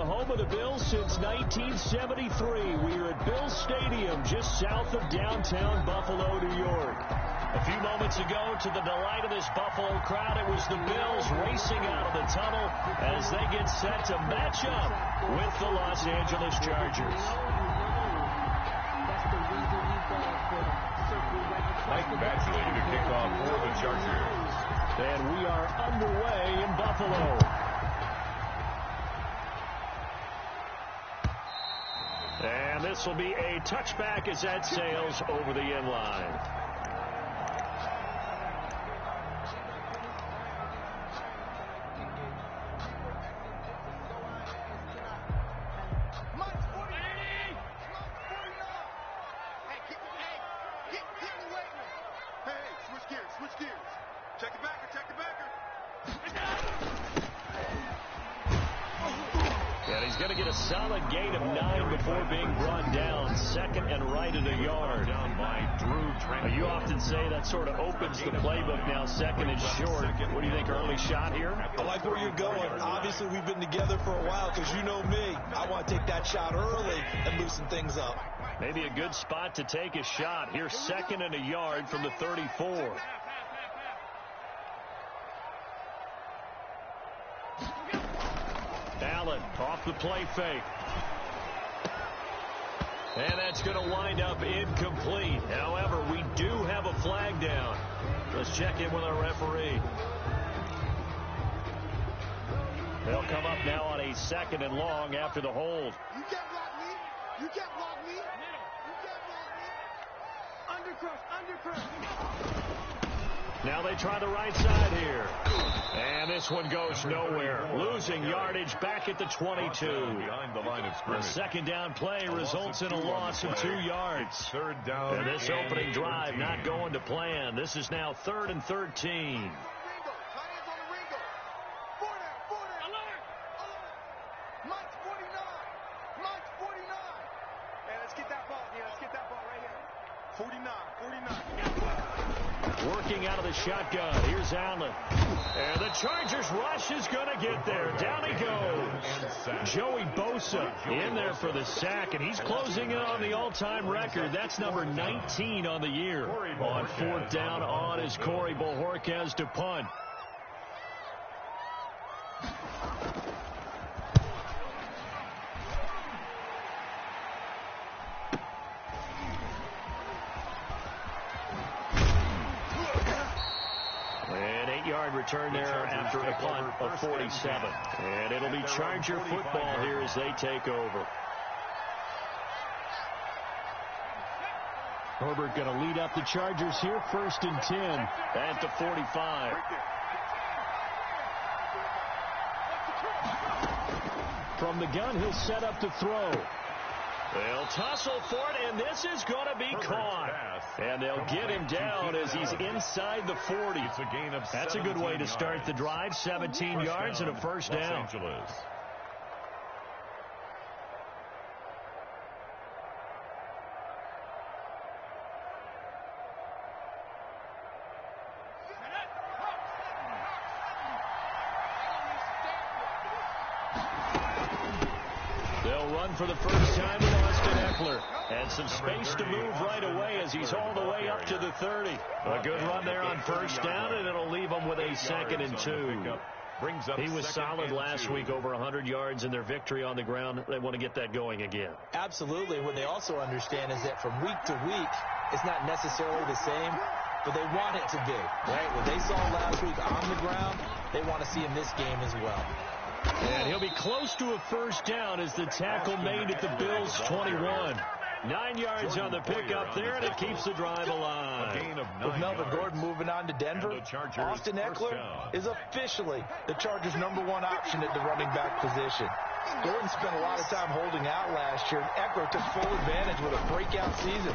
the home of the Bills since 1973. We are at Bills Stadium, just south of downtown Buffalo, New York. A few moments ago, to the delight of this Buffalo crowd, it was the Bills racing out of the tunnel as they get set to match up with the Los Angeles Chargers. Mike Badgley to kick off for the Chargers. And we are underway in Buffalo. And this will be a touchback as that sails over the end line. Solid gain of 9 before being brought down. Second and right at a yard. Down by Drew. You often say that sort of opens the playbook now. Second and short. What do you think, early shot here? I like where you're going. Obviously, we've been together for a while because you know me. I want to take that shot early and loosen things up. Maybe a good spot to take a shot. Here's second and a yard from the 34. Allen off the play fake. And that's going to wind up incomplete. However, we do have a flag down. Let's check in with our referee. They'll come up now on a second and long after the hold. You can't block me. You can't block me. You can't block me. Undercross. Now they try the right side here. And this one goes nowhere. Losing yardage back at the 22. Behind the line of scrimmage. The second down play results in a loss of 2 yards. Third down. And this opening drive not going to plan. This is now 3rd and 13. Working out of the shotgun. Here's Allen. And the Chargers rush is going to get there. Down he goes. Joey Bosa in there for the sack, and he's closing in on the all-time record. That's number 19 on the year. On 4th down on is Corey Bojorquez to punt. Return there after a punt of 47. And it'll be Charger football here as they take over. Herbert going to lead up the Chargers here. 1st and 10 at the 45. From the gun, he'll set up to throw. They'll tussle for it, and this is going to be caught. And they'll get him down as he's inside the 40. That's a good way to start the drive. 17 yards and a first down. They'll run for the first time with Austin Eckler. And some space to move right away as he's all the way up to the 30. A good run there on first down, and it'll leave them with a 2nd and 2. He was solid last week, over 100 yards in their victory on the ground. They want to get that going again. Absolutely. What they also understand is that from week to week, it's not necessarily the same, but they want it to be. Right? What they saw last week on the ground, they want to see in this game as well. And he'll be close to a first down as the tackle made at the Bills' 21. 9 yards on the pickup there, and it keeps the drive alive. With Melvin Gordon moving on to Denver, Austin Eckler is officially the Chargers' #1 option at the running back position. Gordon spent a lot of time holding out last year, and Eckler took full advantage with a breakout season.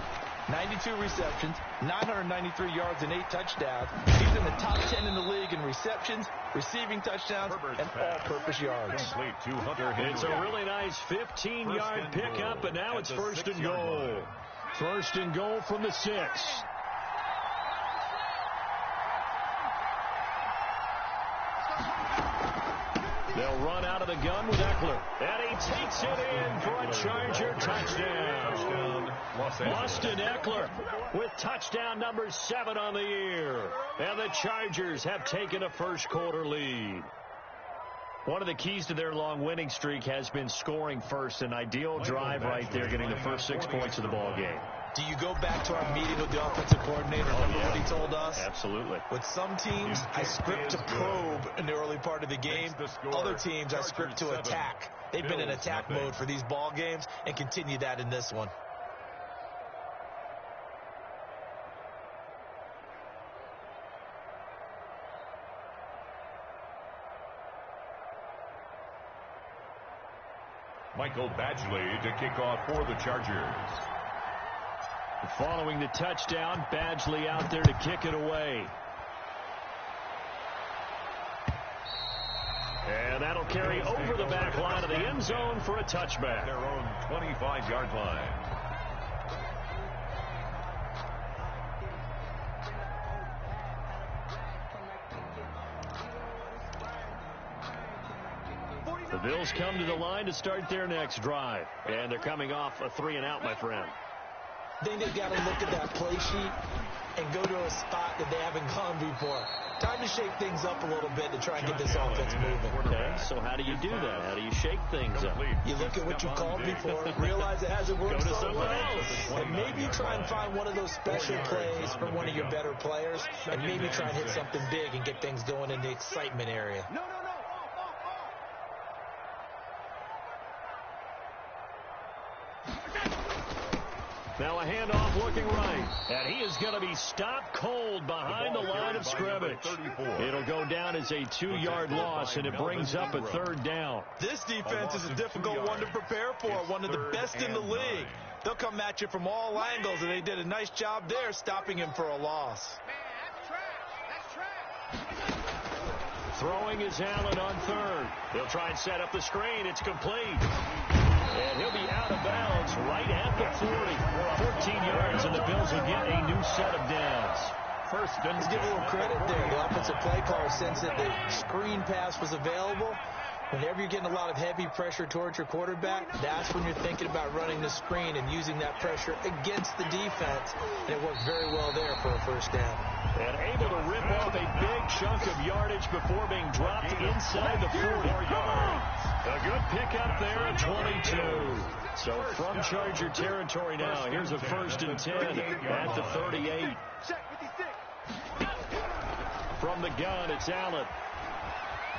92 receptions, 993 yards, and 8 touchdowns. He's in the top 10 in the league in receptions, receiving touchdowns, and all-purpose yards. It's a really nice 15-yard pickup, and now it's 1st and goal. 1st and goal from the 6. They'll run out of the gun with Eckler. And he takes it in for a Charger touchdown. Austin Eckler with touchdown number 7 on the year. And the Chargers have taken a first-quarter lead. One of the keys to their long winning streak has been scoring first. An ideal drive right there, getting the first 6 points of the ball game. Do you go back to our meeting with the offensive coordinator? Remember what he told us? Absolutely. With some teams, I script to probe in the early part of the game. Other teams, I script to attack. They've been in attack mode for these ball games and continue that in this one. Michael Badgley to kick off for the Chargers. Following the touchdown, Badgley out there to kick it away. And that'll carry over the back line of the end zone for a touchback. Their own 25-yard line. The Bills come to the line to start their next drive. And they're coming off a 3-and-out, my friend. I think they've got to look at that play sheet and go to a spot that they haven't gone before. Time to shake things up a little bit to try and get this offense moving. Okay, so how do you do that? How do you shake things up? You look at what you called before, realize it hasn't worked so well, and maybe try and find one of those special plays from one of your better players, and maybe try and hit something big and get things going in the excitement area. Now a handoff looking right. And he is going to be stopped cold behind the line of scrimmage. It'll go down as a 2-yard loss, and it brings up a 3rd down. This defense is a difficult one to prepare for, one of the best in the league. They'll come at you from all angles, and they did a nice job there stopping him for a loss. Throwing is Allen on 3rd. He'll try and set up the screen. It's complete. And he'll be out of bounds right at the 40. 14 yards, and the Bills will get a new set of downs. First, let's give a little credit there. The offensive play caller sensed that the screen pass was available. Whenever you're getting a lot of heavy pressure towards your quarterback, that's when you're thinking about running the screen and using that pressure against the defense. And it worked very well there for a first down. And able to rip off a big chunk of yardage before being dropped inside the 40. A good pickup there at 22. So from Charger territory now, here's a 1st and 10 at the 38. From the gun, it's Allen.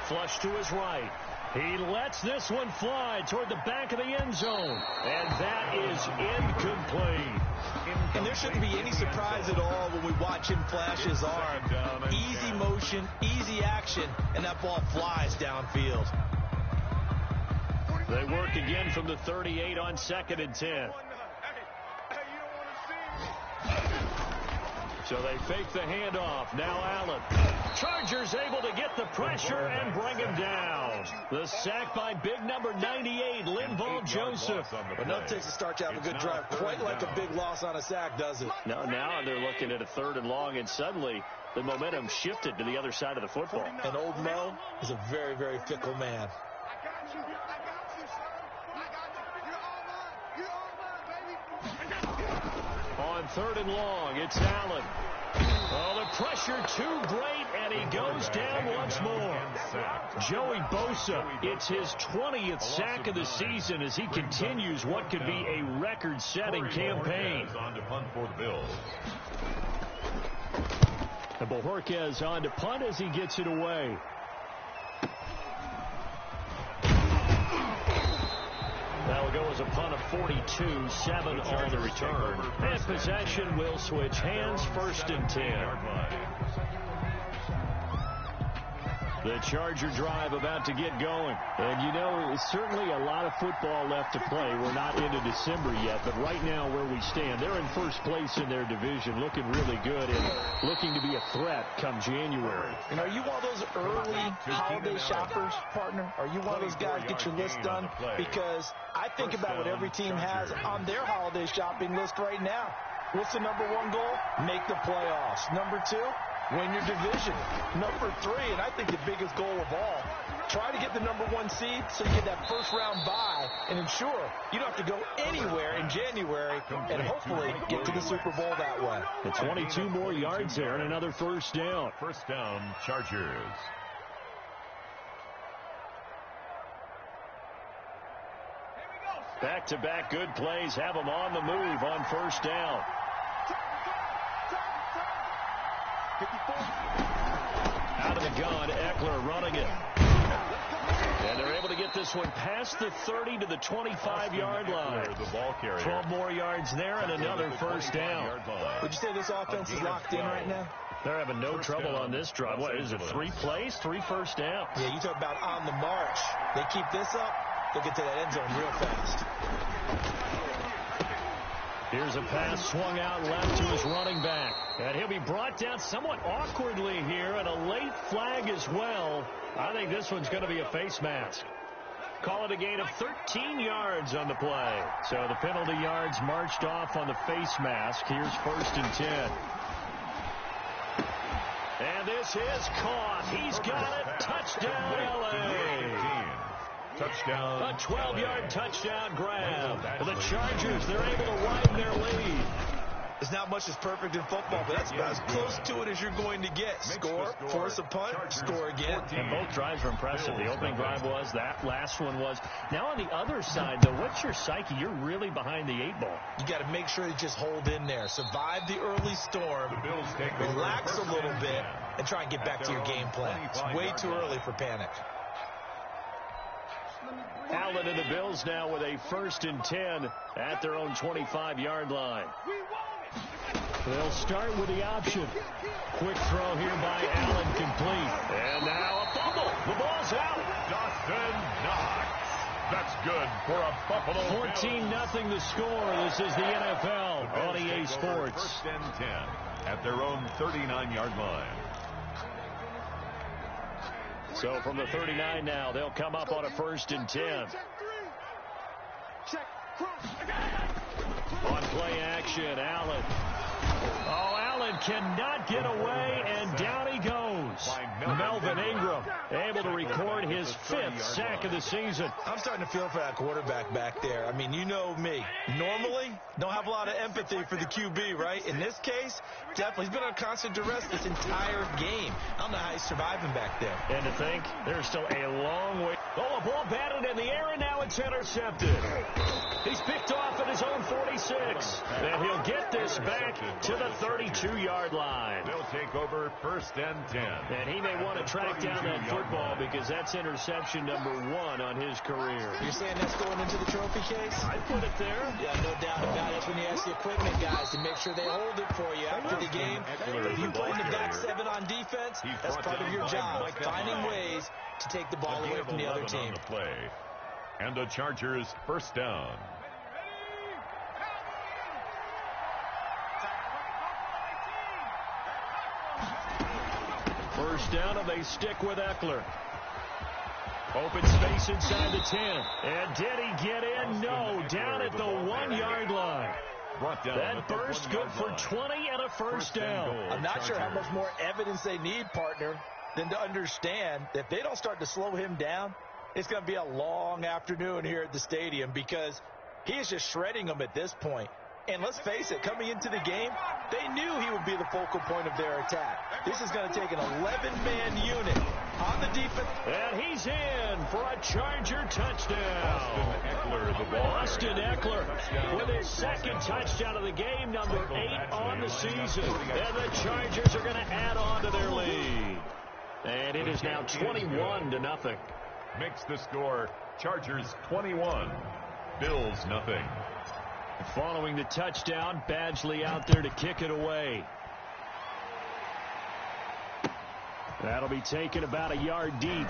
Flush to his right. He lets this one fly toward the back of the end zone. And that is incomplete. And there shouldn't be any surprise at all when we watch him flash his arm. Easy motion, easy action, and that ball flies downfield. They work again from the 38 on 2nd and 10. So they fake the handoff. Now Allen. Chargers able to get the pressure and bring him down. The sack by big number 98, Linval Joseph. But no takes a start to have a good drive. Quite like a big loss on a sack, does it? No, now they're looking at a 3rd and long, and suddenly the momentum shifted to the other side of the football. And old Mo is a very, very fickle man. On 3rd and long, it's Allen. Oh, the pressure too great, and he goes down once more. Joey Bosa, it's his 20th sack of the season as he continues what could be a record-setting campaign. And Bojorquez on to punt as he gets it away. That'll go as a punt of 42, 7 on the return. And possession will switch hands, 1st and 10. The Charger drive about to get going. And, you know, certainly a lot of football left to play. We're not into December yet, but right now where we stand, they're in 1st place in their division, looking really good and looking to be a threat come January. And are you one of those early holiday shoppers, partner? Are you one of those guys get your list done? Because I think about what every team has on their holiday shopping list right now. What's the number 1 goal? Make the playoffs. Number 2? Win your division. Number 3, and I think the biggest goal of all, Try to get the #1 seed so you get that first-round bye and ensure you don't have to go anywhere in January and hopefully get to the Super Bowl that way. And 22 more yards there and another first down. First down, Chargers. Back-to-back good plays have them on the move on first down. Out of the gun, Eckler running it. And they're able to get this one past the 30 to the 25-yard line. The ball carrier. 12 more yards there and another first down. Would you say this offense is locked in right now? They're having no trouble on this drive. What is it, 3 plays, 3 first downs? Yeah, you talk about on the march. They keep this up, they'll get to that end zone real fast. Here's a pass swung out left to his running back. And he'll be brought down somewhat awkwardly here, and a late flag as well. I think this one's going to be a face mask. Call it a gain of 13 yards on the play. So the penalty yards marched off on the face mask. Here's first and 10. And this is caught. He's got it. Touchdown, L.A. Touchdown. A 12-yard touchdown grab. The Chargers, they're able to widen their lead. There's not much that's perfect in football, but that's about as close to it as you're going to get. Score, force a punt, score again. And both drives were impressive. The opening drive was, that last one was. Now on the other side, though, what's your psyche? You're really behind the 8 ball. You got to make sure you just hold in there. Survive the early storm. Relax a little bit and try and get back to your game plan. It's way too early for panic. Allen and the Bills now with a first and 10 at their own 25-yard line. They'll start with the option. Quick throw here by Allen, complete. And now a fumble. The ball's out. Dawson Knox. That's good for a Buffalo 14-0 the score. This is the NFL on EA Sports. First and 10 at their own 39-yard line. So from the 39 now, they'll come up on a first and 10. On play action, Allen. Oh, Allen cannot get away, and down he goes. Melvin Ingram able to record his 5th sack of the season. I'm starting to feel for that quarterback back there. I mean, you know me. Normally, don't have a lot of empathy for the QB, right? In this case, definitely. He's been on constant duress this entire game. I don't know how he's surviving back there. And to think, there's still a long way. Oh, a ball batted in the air, and now it's intercepted. He's picked off at his own 46. And he'll get this back to the 32-yard line. They'll take over first and 10. And he may want to track down that football because that's interception number 1 on his career. You're saying that's going into the trophy case? I put it there. Yeah, no doubt about it. That's when you ask the equipment guys to make sure they hold it for you after the game. If you play in the back 7 on defense, that's part of your job, finding ways to take the ball away from the other team. And the Chargers first down. First down, and they stick with Eckler. Open space inside the 10. And did he get in? No, down at the 1-yard line. That burst good for 20 and a first down. I'm not sure how much more evidence they need, partner, than to understand that if they don't start to slow him down, it's going to be a long afternoon here at the stadium because he is just shredding them at this point. And let's face it, coming into the game, they knew he would be the focal point of their attack. This is going to take an 11-man unit on the defense. And he's in for a Charger touchdown. Austin Eckler with his 2nd touchdown of the game, number 8 on the season. And the Chargers are going to add on to their lead. And it is now 21-0. Makes the score Chargers 21, Bills nothing. Following the touchdown, Badgley out there to kick it away. That'll be taken about a yard deep.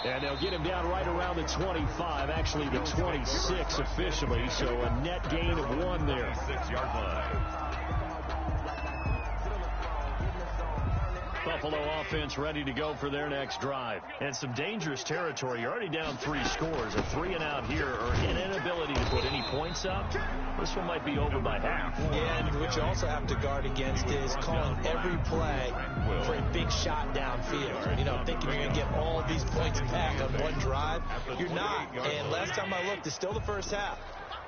And they'll get him down right around the 25, actually the 26 officially, so a net gain of 1 there. 6-yard line. Buffalo offense ready to go for their next drive. And some dangerous territory. You're already down 3 scores. A 3-and-out here, or an inability to put any points up. This one might be over by half. Yeah, and what you also have to guard against is calling every play for a big shot downfield. You know, thinking you're going to get all of these points back on one drive. You're not. And last time I looked, it's still the first half.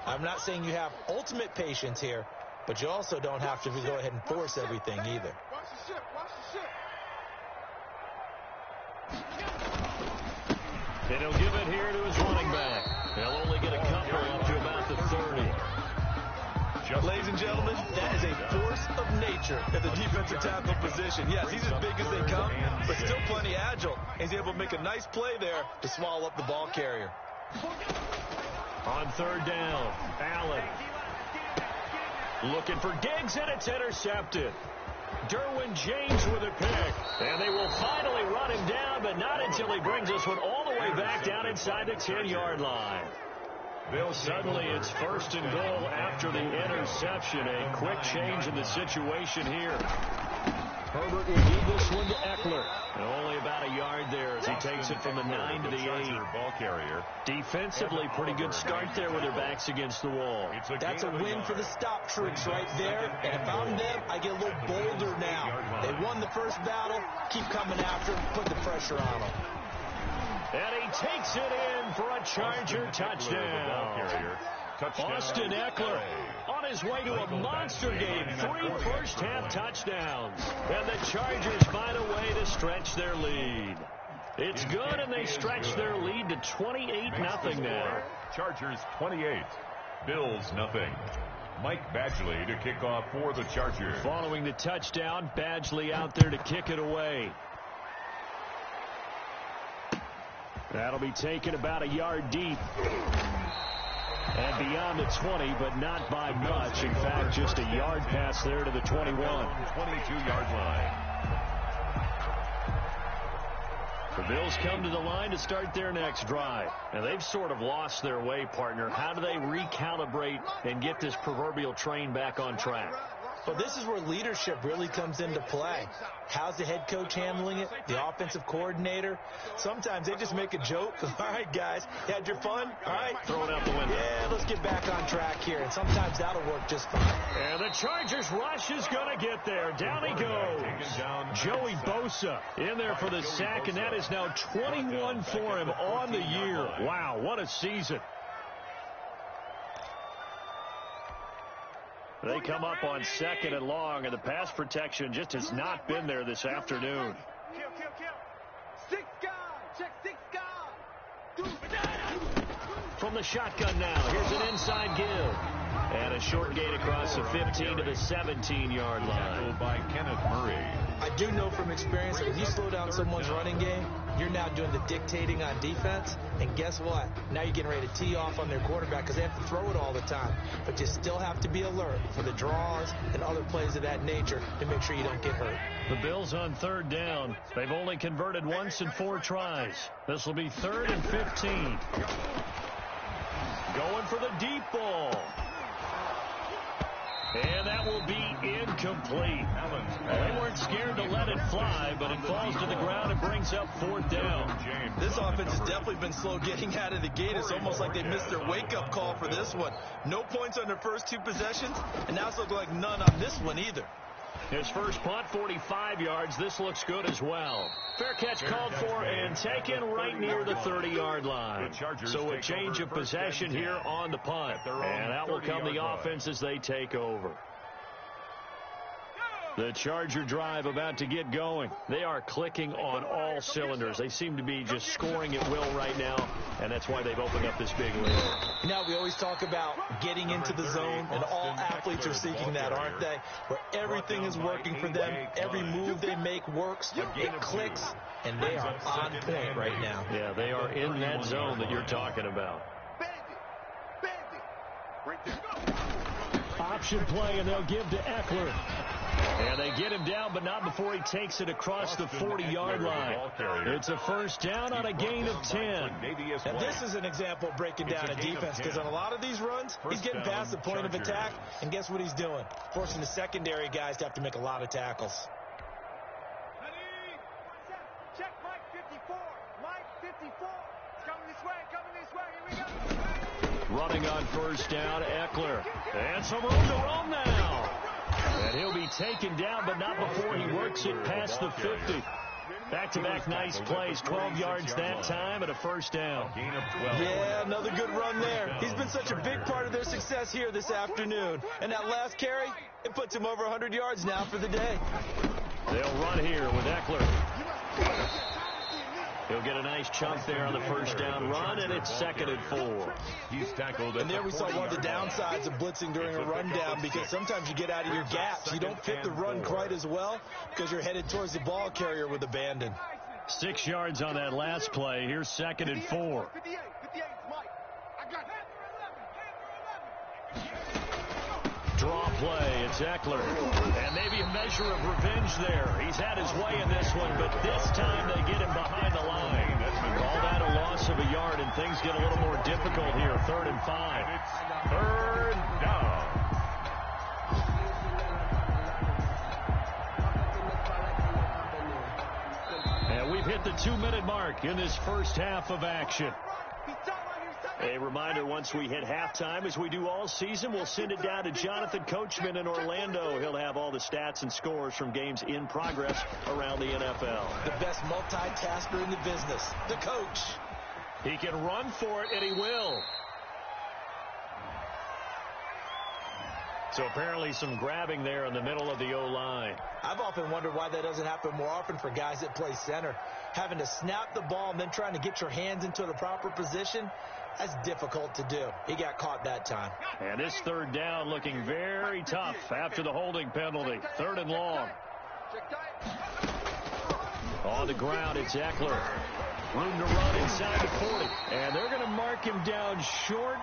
I'm not saying you have ultimate patience here, but you also don't have to go ahead and force everything either. Watch the ship. Watch the ship. And he'll give it here to his running back. They'll only get a couple up to about the 30. Ladies and gentlemen, that is a force of nature at the defensive tackle position. Yes, he's as big as they come, but still plenty agile. He's able to make a nice play there to swallow up the ball carrier. On 3rd down, Allen looking for Diggs, and it's intercepted. Derwin James with a pick. And they will finally run him down, but not until he brings this one all the way back down inside the 10-yard line. Suddenly it's 1st and goal after the interception. A quick change in the situation here. Herbert will give this one to Eckler. And only about a yard there as he takes it from the 9 to the 8. Ball carrier. Defensively, pretty good start there with their backs against the wall. That's a win for the stop troops right there. And if I'm them, I get a little bolder now. They won the first battle. Keep coming after them. Put the pressure on them. And he takes it in for a Charger touchdown. Austin Eckler on his way to a monster game. 3 first-half touchdowns. And the Chargers find a way to stretch their lead. It's good, and they stretch their lead to 28-0 now. Chargers 28. Bills nothing. Mike Badgley to kick off for the Chargers. Following the touchdown, Badgley out there to kick it away. That'll be taken about a yard deep. And beyond the 20, but not by much. In fact, just a yard pass there to the 21. 22-yard line. The Bills come to the line to start their next drive. And they've sort of lost their way, partner. How do they recalibrate and get this proverbial train back on track? Well, this is where leadership really comes into play. How's the head coach handling it? The offensive coordinator? Sometimes they just make a joke. All right, guys, you had your fun? All right. Throw it out the window. Yeah, let's get back on track here. And sometimes that'll work just fine. And the Chargers rush is going to get there. Down he goes. Joey Bosa in there for the sack, and that is now 21 for him on the year. Wow, what a season. They come up on 2nd and long, and the pass protection just has not been there this afternoon. Kill. 6 guys. Check 6 guys. From the shotgun now, here's an inside give. And a short gain across the 15 to the 17-yard line. By Kenneth Murray. I do know from experience that when you slow down someone's running game, you're now doing the dictating on defense. And guess what? Now you're getting ready to tee off on their quarterback because they have to throw it all the time. But you still have to be alert for the draws and other plays of that nature to make sure you don't get hurt. The Bills on 3rd down. They've only converted once in 4 tries. This will be 3rd and 15. Going for the deep ball. And that will be incomplete. They weren't scared to let it fly, but it falls to the ground and brings up 4th down. This offense has definitely been slow getting out of the gate. It's almost like they missed their wake-up call for this one. No points on their first 2 possessions, and now it's looking like none on this one either. His first punt, 45 yards. This looks good as well. Fair catch called for and taken right near the 30-yard line. So a change of possession here on the punt. And that will come the offense as they take over. The Charger drive about to get going. They are clicking on all cylinders. They seem to be just scoring at will right now, and that's why they've opened up this big lead. You know, we always talk about getting into the zone, and all athletes are seeking that, aren't they? Where everything is working for them. Every move they make works. It clicks, and they are on point right now. Yeah, they are in that zone that you're talking about. Option play, and they'll give to Eckler. And they get him down, but not before he takes it across the 40-yard line. It's a first down on a gain of 10. And this is an example of breaking down a defense, because on a lot of these runs, he's getting past the point of attack, and guess what he's doing? Forcing the secondary guys to have to make a lot of tackles. Check Mike 54. Mike 54. It's coming this way. Coming this way. Here we go. Running on first down, Eckler. And some room to roam now. And he'll be taken down, but not before he works it past the 50. Back-to-back nice plays, 12 yards that time and a first down. Yeah, another good run there. He's been such a big part of their success here this afternoon. And that last carry, it puts him over 100 yards now for the day. They'll run here with Eckler. He'll get a nice chunk there on the first down run, and it's 2nd and 4. He's tackled. And there we saw one of the downsides of blitzing during a rundown, because sometimes you get out of your gaps. You don't fit the run quite as well because you're headed towards the ball carrier with abandon. 6 yards on that last play. Here's 2nd and 4. 58, Mike. I got it. Draw play, it's Eckler. And maybe a measure of revenge there. He's had his way in this one, but this time they get him behind the line. Call that a loss of a yard, and things get a little more difficult here. 3rd and 5. It's 3rd down. And we've hit the 2-minute mark in this first half of action. A reminder, once we hit halftime, as we do all season, we'll send it down to Jonathan Coachman in Orlando. He'll have all the stats and scores from games in progress around the NFL. The best multitasker in the business, the coach. He can run for it, and he will. So apparently some grabbing there in the middle of the O-line. I've often wondered why that doesn't happen more often for guys that play center. Having to snap the ball and then trying to get your hands into the proper position, that's difficult to do. He got caught that time. And this 3rd down looking very tough after the holding penalty. 3rd and long. On the ground, it's Eckler. Room to run inside the 40. And they're going to mark him down short,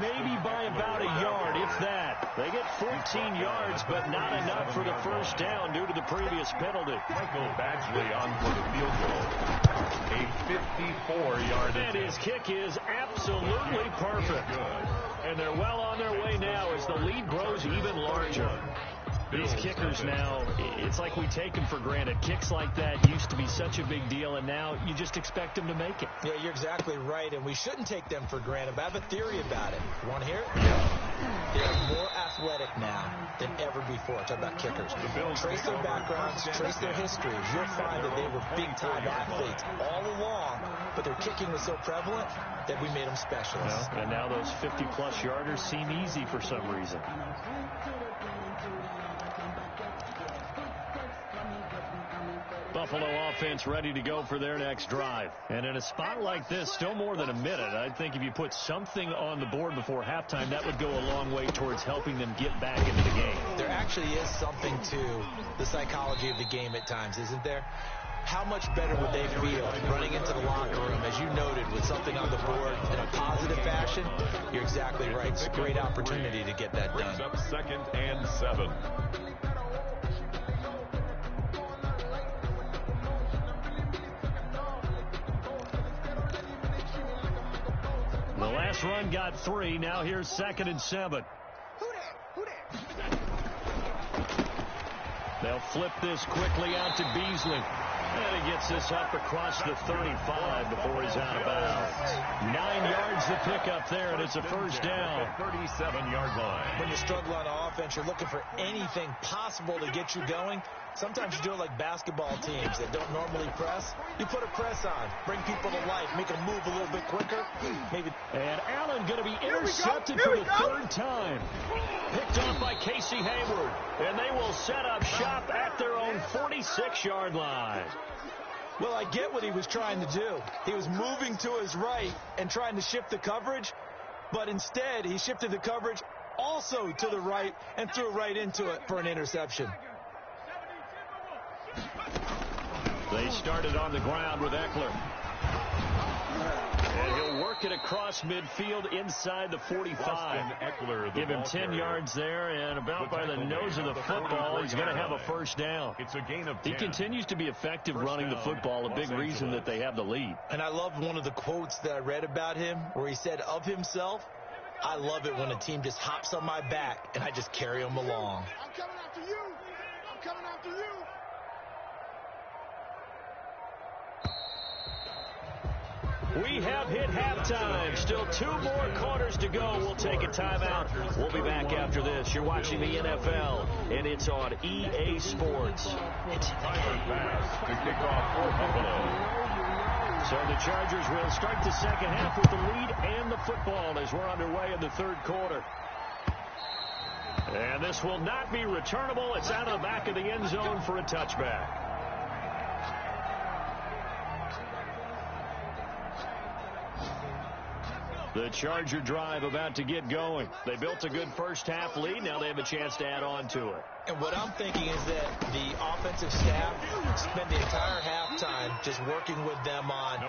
maybe by about a yard, if that. They get 14 yards, but not enough for the first down due to the previous penalty. Michael Badgley on for the field goal. A 54-yard And his kick is absolutely perfect. And they're well on their way now as the lead grows even larger. These kickers now, it's like we take them for granted. Kicks like that used to be such a big deal, and now you just expect them to make it. Yeah, you're exactly right, and we shouldn't take them for granted. But I have a theory about it. You want to hear it? They're more athletic now than ever before. Talk about kickers. Trace their backgrounds, trace their histories. You'll find that they were big-time athletes all along, but their kicking was so prevalent that we made them specialists. And now those 50-plus yarders seem easy for some reason. Buffalo offense ready to go for their next drive. And in a spot like this, still more than a minute, I think if you put something on the board before halftime, that would go a long way towards helping them get back into the game. There actually is something to the psychology of the game at times, isn't there? How much better would they feel running into the locker room, as you noted, with something on the board in a positive fashion? You're exactly right. It's a great opportunity to get that done. Brings up 2nd and 7. The last run got 3. Now here's 2nd and 7. They'll flip this quickly out to Beasley. And he gets this up across the 35 before he's out of bounds. 9 yards to pick up there, and it's a first down. 37-yard line. When you struggle on offense, you're looking for anything possible to get you going. Sometimes you do it like basketball teams that don't normally press. You put a press on, bring people to life, make them move a little bit quicker. Maybe. And Allen going to be intercepted for the 3rd time. Picked off by Casey Hayward. And they will set up shop at their own 46-yard line. Well, I get what he was trying to do. He was moving to his right and trying to shift the coverage, but instead he shifted the coverage also to the right and threw right into it for an interception. They started on the ground with Eckler. And he'll work it across midfield inside the 45. Eckler, give him 10 yards there, and about by the nose of the football, he's going to have a first down. It's a gain of 10. He continues to be effective running the football, a big reason that they have the lead. And I love one of the quotes that I read about him where he said of himself, "I love it when a team just hops on my back and I just carry them along." I'm coming after you. I'm coming after you. We have hit halftime. Still 2 more quarters to go. We'll take a timeout. We'll be back after this. You're watching the NFL, and it's on EA Sports. Tyler Bass to kick off for Buffalo. So the Chargers will start the second half with the lead and the football as we're underway in the third quarter. And this will not be returnable. It's out of the back of the end zone for a touchback. The Charger drive about to get going. They built a good first-half lead. Now they have a chance to add on to it. And what I'm thinking is that the offensive staff spend the entire halftime just working with them on,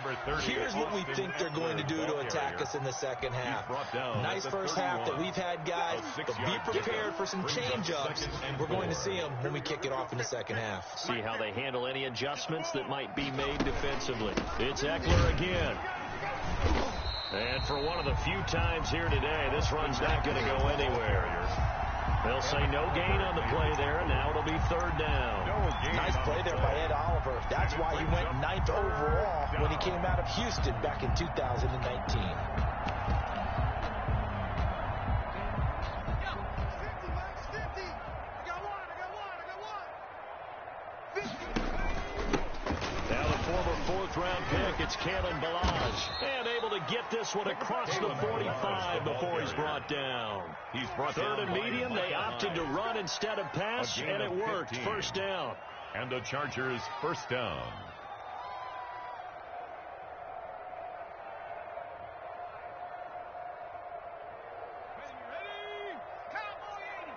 here's what we think they're going to do to attack us in the second half. Nice first half that we've had, guys, but be prepared for some change-ups. We're going to see them when we kick it off in the second half. See how they handle any adjustments that might be made defensively. It's Eckler again. And for one of the few times here today, this run's not going to go anywhere. They'll say no gain on the play there, and now it'll be third down. Nice play there by Ed Oliver. That's why he went 9th overall when he came out of Houston back in 2019. Fourth-round pick, it's Kalen Ballage. And able to get this one across the 45 before he's brought down. Third and medium, they opted to run instead of pass, and it worked. First down. And the Chargers first down. Ready? Cowboy 80.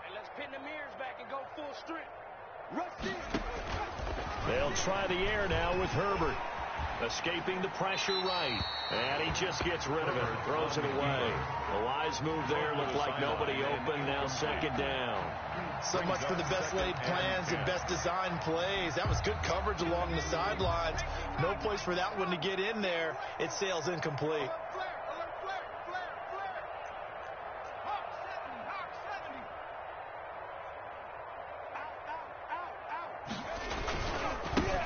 And let's pin the mirrors back and go full strength. Rusty. They'll try the air now with Herbert. Escaping the pressure right. And he just gets rid of it. Throws it away. A wise move there. Looked like nobody open. Now second down. So much for the best laid plans and best designed plays. That was good coverage along the sidelines. No place for that one to get in there. It sails incomplete.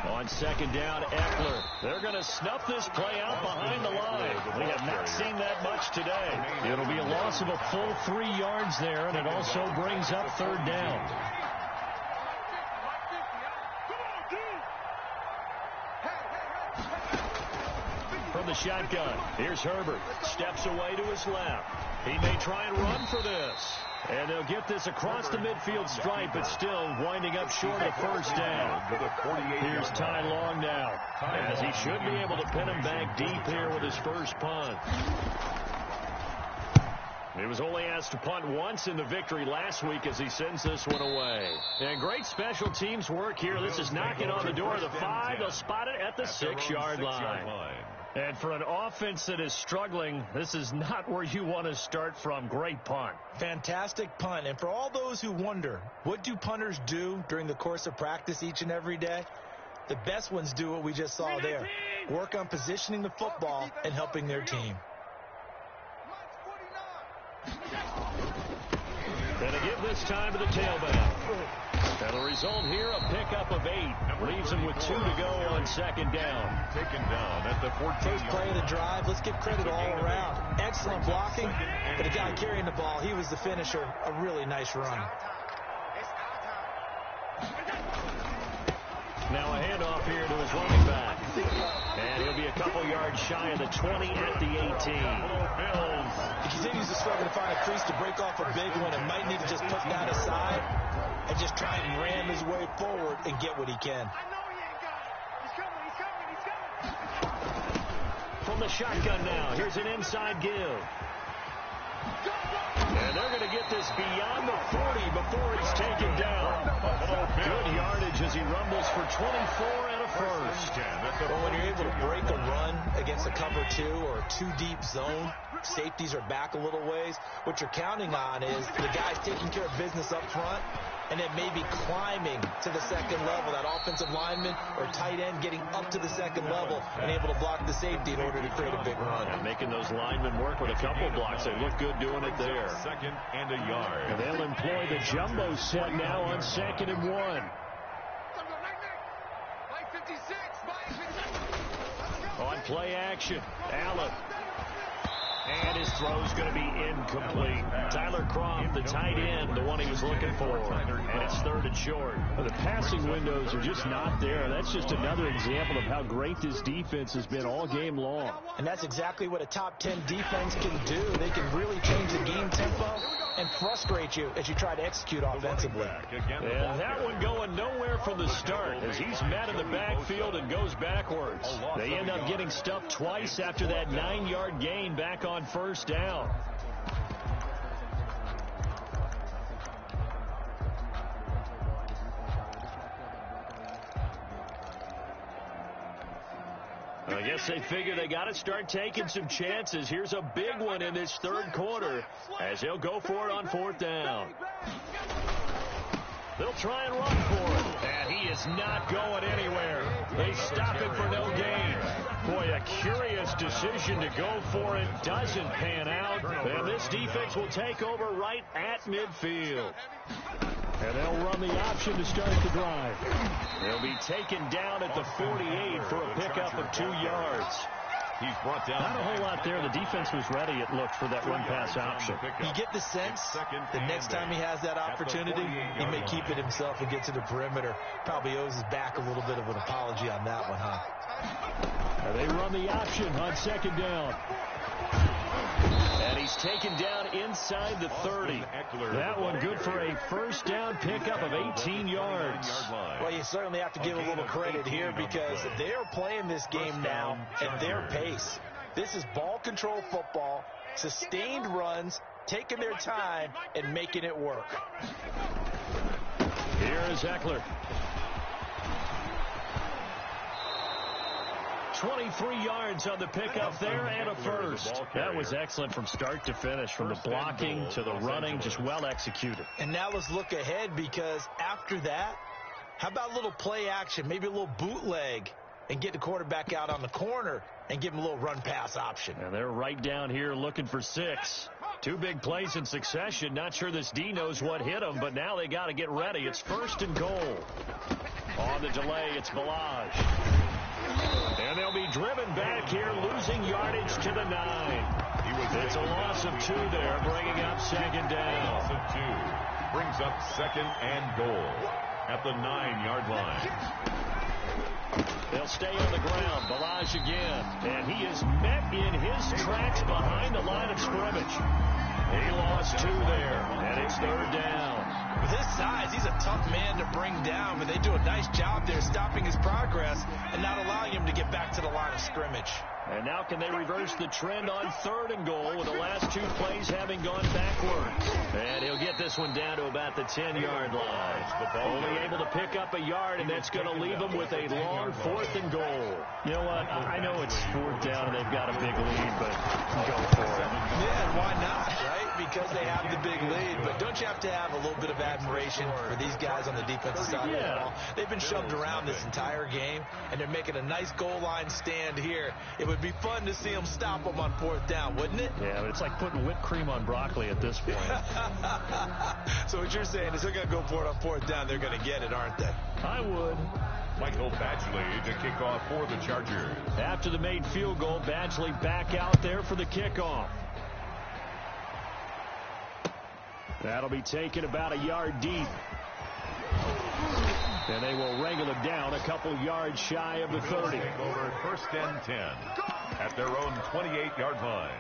On second down, Eckler. They're going to snuff this play out behind the line. We have not seen that much today. It'll be a loss of a full 3 yards there, and it also brings up third down. From the shotgun, here's Herbert. Steps away to his left. He may try and run for this. And they'll get this across the midfield stripe, but still winding up short of first down. Here's Ty Long now, as he should be able to pin him back deep here with his first punt. He was only asked to punt once in the victory last week as he sends this one away. And great special teams work here. This is knocking on the door of the 5. They'll spot it at the 6-yard line. And for an offense that is struggling, this is not where you want to start from. Great punt. Fantastic punt. And for all those who wonder, what do punters do during the course of practice each and every day? The best ones do what we just saw there. Work on positioning the football and helping their team. And to give this time to the tailback. And the result here, a pickup of 8. Leaves him with 2 to go on second down. Taken down at the 14th. First play of the drive. Let's give credit all around. Excellent blocking. But the guy carrying the ball, he was the finisher. A really nice run. Now a handoff here to his running back. And he'll be a couple yards shy of the 20 at the 18. He continues to struggle to find a crease to break off a big one and might need to just put that aside and just try and ram his way forward and get what he can. I know he ain't got it. He's coming. From the shotgun now, here's an inside give. And they're going to get this beyond the 40 before he's taken down. Good yardage as he rumbles for 24 and a first. Well, when you're able to break a run against a cover 2 or a 2-deep zone, safeties are back a little ways. What you're counting on is the guys taking care of business up front and then maybe climbing to the second level, that offensive lineman or tight end getting up to the second level and able to block the safety in order to create a big run. And making those linemen work with a couple blocks. They look good doing it there. Second and a yard. And they'll employ the jumbo set now on 2nd and 1. On play action, Allen. And his throw's going to be incomplete. Tyler Kroft, the tight end, the one he was looking for. And it's 3rd and short. Well, the passing windows are just not there. That's just another example of how great this defense has been all game long. And that's exactly what a top 10 defense can do. They can really change the game tempo and frustrate you as you try to execute offensively. And that one going nowhere from the start as he's met in the backfield and goes backwards. They end up getting stuffed twice after that 9-yard gain back on 1st down. I guess they figure they got to start taking some chances. Here's a big one in this 3rd quarter as they'll go for it on 4th down. They'll try and run for it. And he is not going anywhere. They stop it for no gain. Boy, a curious decision to go for it. Doesn't pan out. And this defense will take over right at midfield. And they'll run the option to start the drive. They'll be taken down at the 48 for a pickup of 2 yards. He's brought down. Not a whole lot there. The defense was ready, it looked, for that run-pass option. You get the sense that next time he has that opportunity, he may keep it himself and get to the perimeter. Probably owes his back a little bit of an apology on that one, huh? Now they run the option on 2nd down. And he's taken down inside the 30. That one good for a 1st down pickup of 18 yards. Well, you certainly have to give a little credit here because they are playing this game now at their pace. This is ball control football, sustained runs, taking their time, and making it work. Here is Eckler. 23 yards on the pickup there and a first. That was excellent from start to finish, from the blocking to the running, just well executed. And now let's look ahead because after that, how about a little play action, maybe a little bootleg, and get the quarterback out on the corner and give him a little run-pass option. And they're right down here looking for 6. 2 big plays in succession. Not sure this D knows what hit him, but now they got to get ready. It's 1st and goal. On the delay, it's Balaj. And they'll be driven back here, losing yardage to the 9. It's a loss of 2 there, bringing up 2nd down. Loss of 2 brings up 2nd and goal at the 9-yard line. They'll stay on the ground. Balaj again. And he is met in his tracks behind the line of scrimmage. He lost 2 there, and it's 3rd down. With his size, he's a tough man to bring down, but they do a nice job there stopping his progress and not allowing him to get back to the line of scrimmage. And now can they reverse the trend on 3rd and goal with the last 2 plays having gone backwards? And he'll get this one down to about the 10-yard line. Only able to pick up a yard, and that's going to leave them with a long 4th and goal. You know what? I know it's 4th down and they've got a big lead, but go for it. Yeah, why not, right? Because they have the big lead. But don't you have to have a little bit of admiration for these guys on the defensive side of the ball? They've been shoved around this entire game, and they're making a nice goal line stand here. It would be fun to see them stop them on 4th down, wouldn't it? Yeah, but it's like putting whipped cream on broccoli at this point. So what you're saying is they're going to go for it on 4th down. They're going to get it, aren't they? I would. Michael Badgley to kick off for the Chargers. After the made field goal, Badgley back out there for the kickoff. That'll be taken about a yard deep. And they will wrangle it down a couple yards shy of the 30. Over 1st and 10 at their own 28-yard line.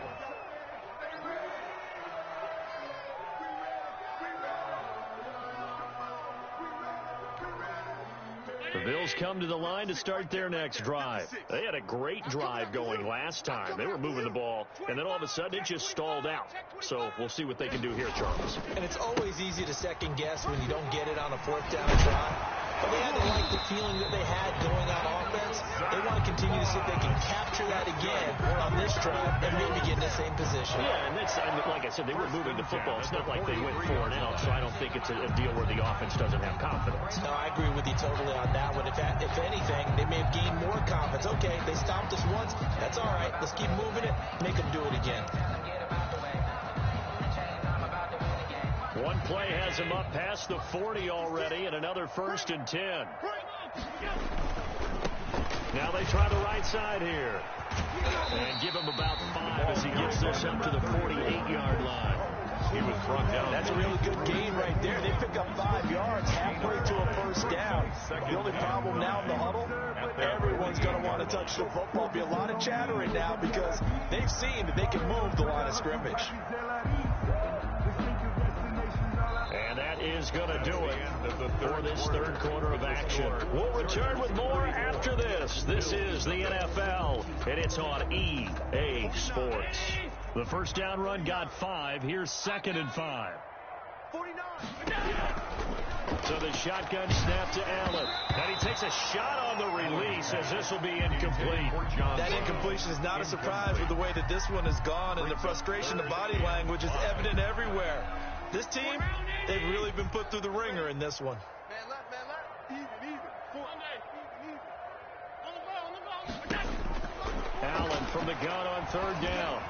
The Bills come to the line to start their next drive. They had a great drive going last time. They were moving the ball, and then all of a sudden it just stalled out. So we'll see what they can do here, Charles. And it's always easy to second guess when you don't get it on a 4th down try. But they had to like the feeling that they had going on offense. They want to continue to see if they can capture that again on this drive and maybe get in the same position. Yeah, and that's, like I said, they were moving the football. It's not like they went 4 and out, so I don't think it's a deal where the offense doesn't have confidence. No, I agree with you totally on that one. If anything, they may have gained more confidence. Okay, they stopped us once. That's all right. Let's keep moving it. Make them do it again. One play has him up past the 40 already, and another 1st and 10. Now they try the right side here. And give him about 5 as he gets this up to the 48-yard line. He was brought down. That's a really good gain right there. They pick up 5 yards halfway to a first down. The only problem now in the huddle, everyone's going to want to touch the football. Be a lot of chattering now because they've seen that they can move the line of scrimmage. And that is going to do it for this third quarter of action. We'll return with more after this. This is the NFL, and it's on EA Sports. The first down run got 5. Here's 2nd and 5. 49. So the shotgun snap to Allen. And he takes a shot on the release as this will be incomplete. That incompletion is not a surprise with the way that this one has gone, and the frustration, the body language is evident everywhere. This team, they've really been put through the ringer in this one. Man left. Even. Allen from the gun on 3rd down.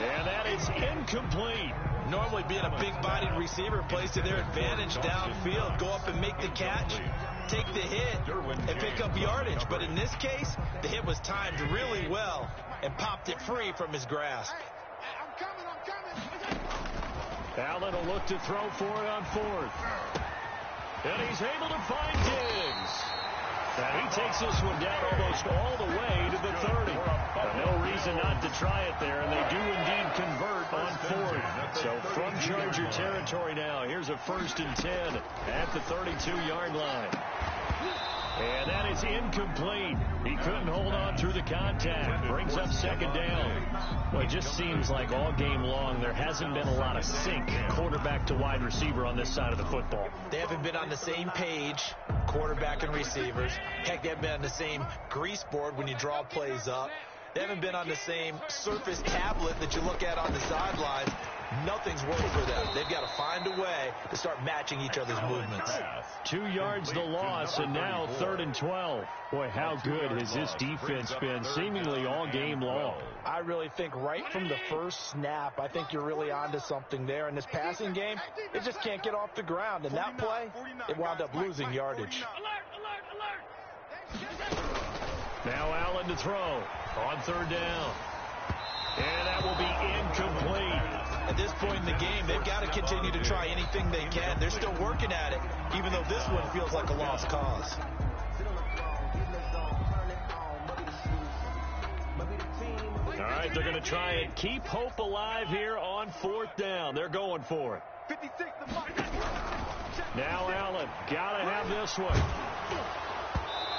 And that is incomplete. Normally being a big-bodied receiver plays to their advantage downfield. Go up and make the catch, take the hit, and pick up yardage. But in this case, the hit was timed really well and popped it free from his grasp. I'm coming. Allen will look to throw for it on 4th. And he's able to find Diggs. And he takes this one down almost all the way to the 30. No reason not to try it there, and they do indeed convert on 4th. So from Charger territory now, here's a 1st and 10 at the 32-yard line. And that is incomplete. He couldn't hold on through the contact. Brings up 2nd down. Well, it just seems like all game long there hasn't been a lot of sync quarterback to wide receiver on this side of the football. They haven't been on the same page, quarterback and receivers. Heck, they haven't been on the same grease board when you draw plays up. They haven't been on the same Surface tablet that you look at on the sidelines. Nothing's worked for them. They've got to find a way to start matching each other's movements. 2 yards the loss, and now 3rd and 12. Boy, how good has this defense been seemingly all game long? I really think right from the first snap, I think you're really onto something there. In this passing game, it just can't get off the ground. And that play, it wound up losing yardage. Now Allen to throw on 3rd down. And that will be incomplete. At this point in the game, they've got to continue to try anything they can. They're still working at it, even though this one feels like a lost cause. All right, they're going to try and keep hope alive here on 4th down. They're going for it. 56. Now Allen, got to have this one.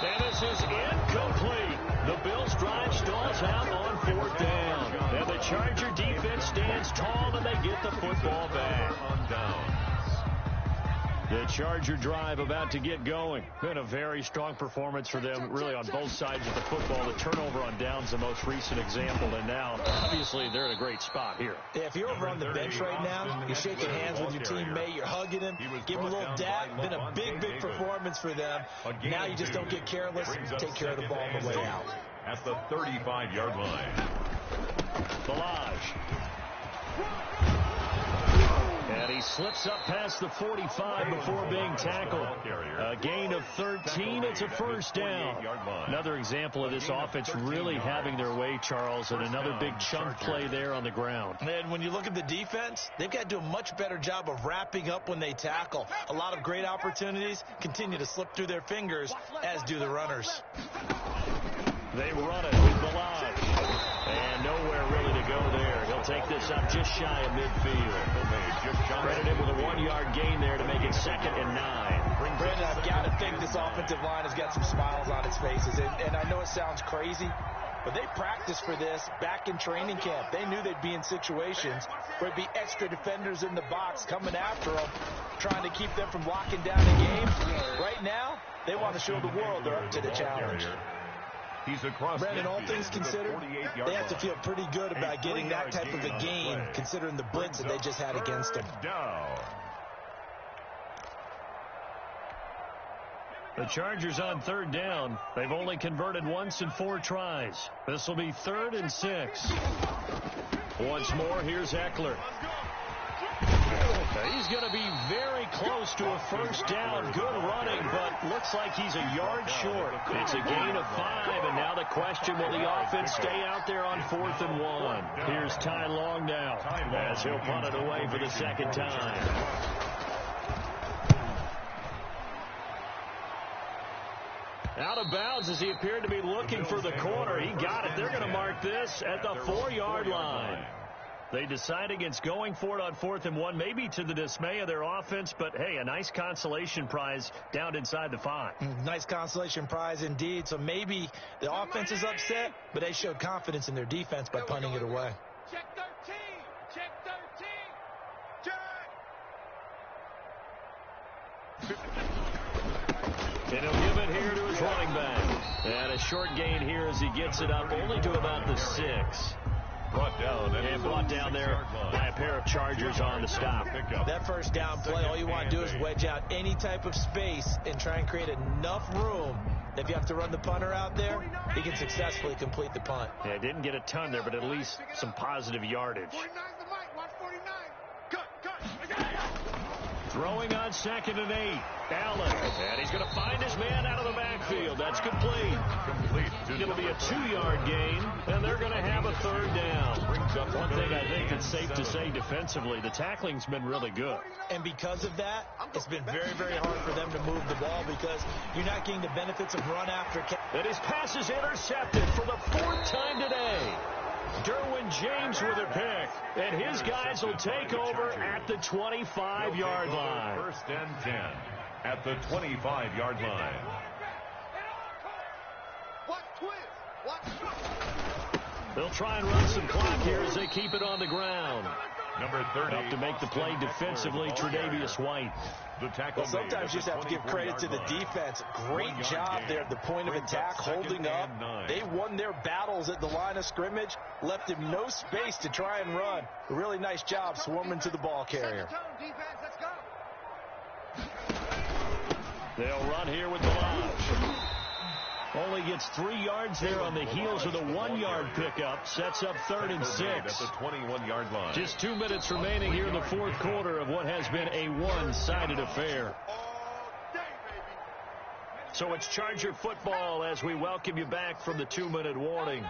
And this is incomplete. The Bills' drive stalls out on 4th down. And the Charger defense stands tall and they get the football back. On downs. The Charger drive about to get going. Been a very strong performance for them, really on both sides of the football. The turnover on downs, the most recent example. And now, obviously, they're in a great spot here. Yeah, if you're over on the bench right now, you're shaking hands with your teammate, you're hugging him, give him a little dap. Been a big performance for them. Now you just don't get careless. Take care of the ball on the way out. At the 35-yard line. Balaj. And he slips up past the 45 before being tackled. A gain of 13. It's a 1st down. Another example of this offense really having their way, Charles, and another big chunk play there on the ground. And when you look at the defense, they've got to do a much better job of wrapping up when they tackle. A lot of great opportunities continue to slip through their fingers, as do the runners. They run it with Balaj. And nowhere really to go there. He'll take this up just shy of midfield. Credited with a 1-yard gain there to make it 2nd and 9. Brandon, I've got to think this offensive line has got some smiles on its faces. And I know it sounds crazy, but they practiced for this back in training camp. They knew they'd be in situations where there'd be extra defenders in the box coming after them, trying to keep them from locking down a game. Right now, they want to show the world they're up to the challenge. He's across. Brandon, all things considered, they have to feel pretty good about getting that type of a gain, considering the blitz that they just had against them. The Chargers on 3rd down. They've only converted once in 4 tries. This will be 3rd and 6. Once more, here's Eckler. He's going to be very close to a first down. Good running, but looks like he's a yard short. It's a gain of 5, and now the question, will the offense stay out there on 4th and 1? Here's Ty Long now as he'll punt it away for the second time. Out of bounds as he appeared to be looking for the corner. He got it. They're going to mark this at the 4-yard line. They decide against going for it on 4th and 1, maybe to the dismay of their offense, but hey, a nice consolation prize down inside the 5. Nice consolation prize indeed. So maybe the offense is upset, but they showed confidence in their defense by punting it away. Check 13. Check 13. Check. And he'll give it here to his running back. And a short gain here as he gets it up only to about the 6. Brought down there by a pair of Chargers on the stop. That first down play, all you want to do is wedge out any type of space and try and create enough room. If you have to run the punter out there, he can successfully complete the punt. Yeah, didn't get a ton there, but at least some positive yardage. 49's the mic. Watch 49. Cut. Throwing on 2nd and 8. Allen. And he's going to find his man out of the backfield. That's complete. It'll be a 2-yard gain, and they're going to have a 3rd down. One thing I think it's safe to say defensively, the tackling's been really good. And because of that, it's been very, very hard for them to move the ball because you're not getting the benefits of run after catch. And his pass is intercepted for the 4th time today. Derwin James with a pick, and his guys will take over at the 25-yard line. 1st and 10 at the 25-yard line. They'll try and run some clock here as they keep it on the ground. Number 30. Up to make the play defensively, Tre'Davious White. Well, sometimes you just have to give credit to the defense. Great job there at the point of attack, holding up. They won their battles at the line of scrimmage, left him no space to try and run. A really nice job swarming to the ball carrier. They'll run here with Balazs. Only gets 3 yards there on the heels of the 1-yard pickup. Sets up 3rd and 6. At the 21-yard line. Just 2 minutes remaining here in the 4th quarter of what has been a one-sided affair. So it's Charger football as we welcome you back from the 2-minute warning.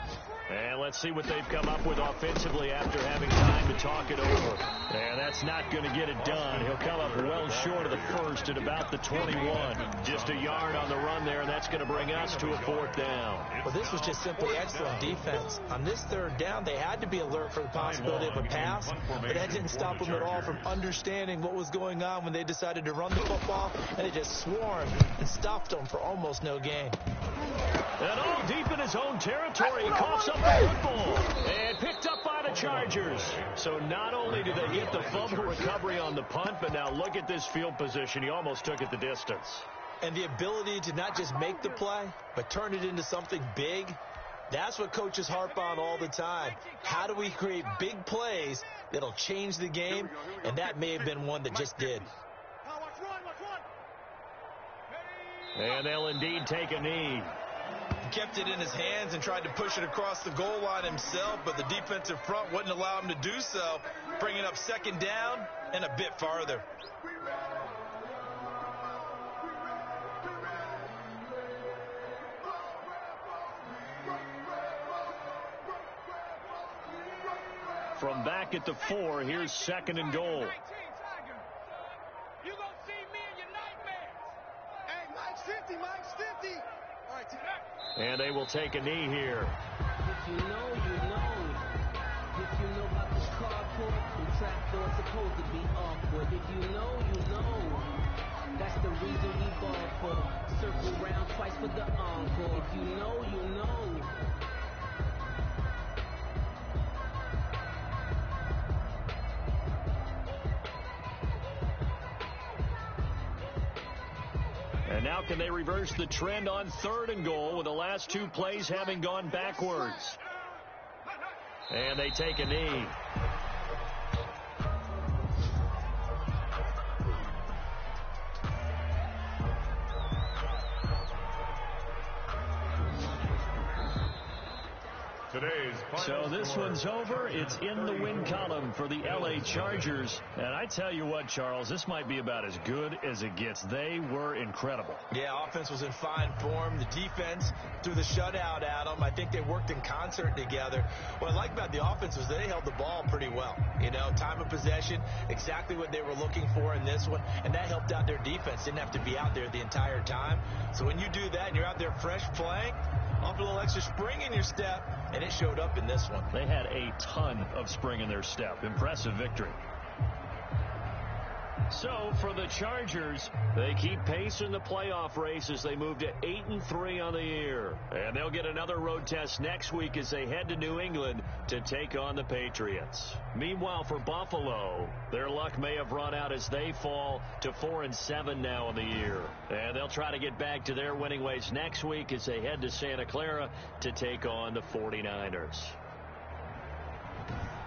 And let's see what they've come up with offensively after having time to talk it over. And that's not going to get it done. He'll come up well short of the first at about the 21. Just a yard on the run there, and that's going to bring us to a 4th down. Well, this was just simply excellent defense. On this 3rd down, they had to be alert for the possibility of a pass, but that didn't stop them at all from understanding what was going on when they decided to run the football, and they just swarmed and stopped them for almost no gain. And all deep in his own territory, he coughs up the football and picked up by the Chargers. So not only did they get the fumble recovery on the punt, but now look at this field position. He almost took it the distance. And the ability to not just make the play, but turn it into something big, that's what coaches harp on all the time. How do we create big plays that'll change the game? And that may have been one that just did. And they'll indeed take a knee. He kept it in his hands and tried to push it across the goal line himself, but the defensive front wouldn't allow him to do so, bringing up 2nd down and a bit farther. From back at the 4, here's 2nd and goal. And they will take a knee here. If you know, you know. If you know about this carport, the trapdoor's supposed to be awkward. If you know, you know. That's the reason we ball for. Circle round twice for the encore. If you know, you know. And now can they reverse the trend on 3rd and goal with the last 2 plays having gone backwards? And they take a knee. So this one's over. It's in the win column for the L.A. Chargers. And I tell you what, Charles, this might be about as good as it gets. They were incredible. Yeah, offense was in fine form. The defense threw the shutout at them. I think they worked in concert together. What I like about the offense was they held the ball pretty well. You know, time of possession, exactly what they were looking for in this one. And that helped out their defense. Didn't have to be out there the entire time. So when you do that and you're out there fresh playing, off a little extra spring in your step, and it showed up in this one. They had a ton of spring in their step. Impressive victory. So for the Chargers, they keep pace in the playoff race as they move to 8-3 on the year. And they'll get another road test next week as they head to New England to take on the Patriots. Meanwhile, for Buffalo, their luck may have run out as they fall to 4-7 now in the year. And they'll try to get back to their winning ways next week as they head to Santa Clara to take on the 49ers.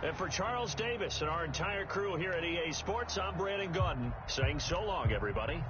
And for Charles Davis and our entire crew here at EA Sports, I'm Brandon Gaudin saying so long, everybody.